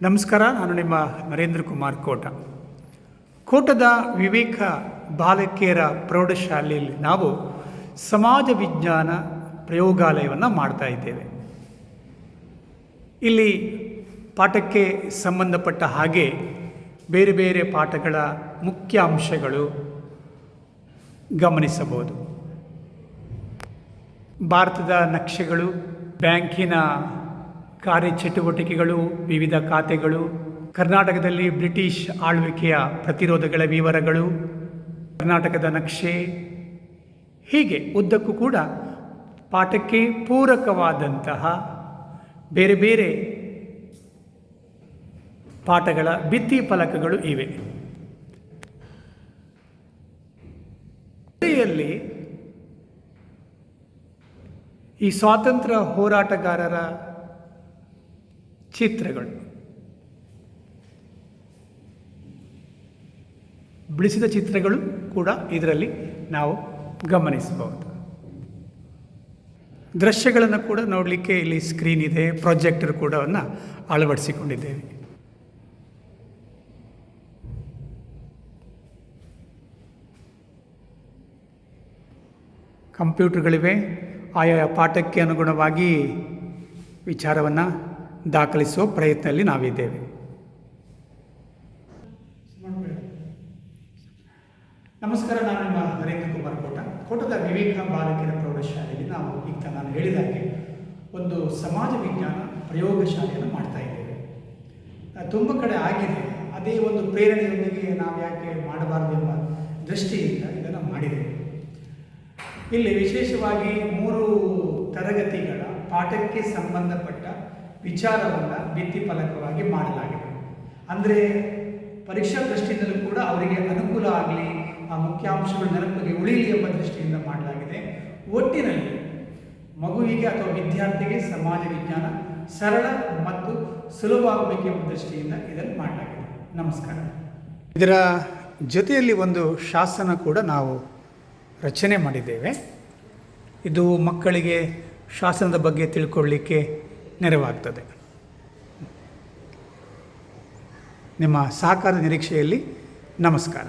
ನಮಸ್ಕಾರ. ನಾನು ನಿಮ್ಮ ನರೇಂದ್ರ ಕುಮಾರ್ ಕೋಟ. ಕೋಟದ ವಿವೇಕ ಬಾಲಕಿಯರ ಪ್ರೌಢಶಾಲೆಯಲ್ಲಿ ನಾವು ಸಮಾಜ ವಿಜ್ಞಾನ ಪ್ರಯೋಗಾಲಯವನ್ನು ಮಾಡ್ತಾ ಇದ್ದೇವೆ. ಇಲ್ಲಿ ಪಾಠಕ್ಕೆ ಸಂಬಂಧಪಟ್ಟ ಹಾಗೆ ಬೇರೆ ಬೇರೆ ಪಾಠಗಳ ಮುಖ್ಯ ಅಂಶಗಳು ಗಮನಿಸಬಹುದು. ಭಾರತದ ನಕ್ಷೆಗಳು, ಬ್ಯಾಂಕಿನ ಕಾರ್ಯಚಟುವಟಿಕೆಗಳು, ವಿವಿಧ ಖಾತೆಗಳು, ಕರ್ನಾಟಕದಲ್ಲಿ ಬ್ರಿಟಿಷ್ ಆಳ್ವಿಕೆಯ ಪ್ರತಿರೋಧಗಳ ವಿವರಗಳು, ಕರ್ನಾಟಕದ ನಕ್ಷೆ, ಹೀಗೆ ಉದ್ದಕ್ಕೂ ಕೂಡ ಪಾಠಕ್ಕೆ ಪೂರಕವಾದಂತಹ ಬೇರೆ ಬೇರೆ ಪಾಠಗಳ ಭಿತ್ತಿ ಫಲಕಗಳು ಇವೆ. ಜೊತೆಯಲ್ಲಿ ಈ ಸ್ವಾತಂತ್ರ್ಯ ಹೋರಾಟಗಾರರ ಚಿತ್ರಗಳು, ಬಿಡಿಸಿದ ಚಿತ್ರಗಳು ಕೂಡ ಇದರಲ್ಲಿ ನಾವು ಗಮನಿಸಬಹುದು. ದೃಶ್ಯಗಳನ್ನು ಕೂಡ ನೋಡಲಿಕ್ಕೆ ಇಲ್ಲಿ ಸ್ಕ್ರೀನ್ ಇದೆ, ಪ್ರೊಜೆಕ್ಟರ್ ಕೂಡ ಅಳವಡಿಸಿಕೊಂಡಿದ್ದೇವೆ. ಕಂಪ್ಯೂಟರ್ಗಳಿವೆ. ಆಯಾ ಪಾಠಕ್ಕೆ ಅನುಗುಣವಾಗಿ ವಿಚಾರವನ್ನು ದಾಖಲಿಸುವ ಪ್ರಯತ್ನದಲ್ಲಿ ನಾವಿದ್ದೇವೆ. ನಮಸ್ಕಾರ. ನಾನು ನಿಮ್ಮ ನರೇಂದ್ರ ಕುಮಾರ್ ಕೋಟ. ಕೋಟದ ವಿವೇಕ ಬಾಲಕಿಯರ ಪ್ರೌಢಶಾಲೆಯಲ್ಲಿ ನಾವು ಈಗ ನಾನು ಹೇಳಿದಾಗೆ ಒಂದು ಸಮಾಜ ವಿಜ್ಞಾನ ಪ್ರಯೋಗಶಾಲೆಯನ್ನು ಮಾಡ್ತಾ ಇದ್ದೇವೆ. ತುಂಬ ಕಡೆ ಆಗಿದೆ. ಅದೇ ಒಂದು ಪ್ರೇರಣೆಯೊಂದಿಗೆ ನಾವು ಯಾಕೆ ಮಾಡಬಾರದು ಎಂಬ ದೃಷ್ಟಿಯಿಂದ ಇದನ್ನು ಮಾಡಿದ್ದೇವೆ. ಇಲ್ಲಿ ವಿಶೇಷವಾಗಿ 3 ತರಗತಿಗಳ ಪಾಠಕ್ಕೆ ಸಂಬಂಧಪಟ್ಟ ವಿಚಾರವನ್ನು ಭಿತ್ತಿ ಫಲಕವಾಗಿ ಮಾಡಲಾಗಿದೆ. ಅಂದರೆ ಪರೀಕ್ಷಾ ದೃಷ್ಟಿಯಿಂದಲೂ ಕೂಡ ಅವರಿಗೆ ಅನುಕೂಲ ಆಗಲಿ, ಆ ಮುಖ್ಯಾಂಶಗಳು ನೆನಪಿಗೆ ಉಳಿಯಲಿ ಎಂಬ ದೃಷ್ಟಿಯಿಂದ ಮಾಡಲಾಗಿದೆ. ಒಟ್ಟಿನಲ್ಲಿ ಮಗುವಿಗೆ ಅಥವಾ ವಿದ್ಯಾರ್ಥಿಗೆ ಸಮಾಜ ವಿಜ್ಞಾನ ಸರಳ ಮತ್ತು ಸುಲಭವಾಗಬೇಕೆಂಬ ದೃಷ್ಟಿಯಿಂದ ಇದನ್ನು ಮಾಡಲಾಗಿದೆ. ನಮಸ್ಕಾರ. ಇದರ ಜೊತೆಯಲ್ಲಿ ಒಂದು ಶಾಸನ ಕೂಡ ನಾವು ರಚನೆ ಮಾಡಿದ್ದೇವೆ. ಇದು ಮಕ್ಕಳಿಗೆ ಶಾಸನದ ಬಗ್ಗೆ ತಿಳ್ಕೊಳ್ಳಿಕ್ಕೆ ನೆರವಾಗ್ತದೆ. ನಿಮ್ಮ ಸಹಕಾರದ ನಿರೀಕ್ಷೆಯಲ್ಲಿ. ನಮಸ್ಕಾರ.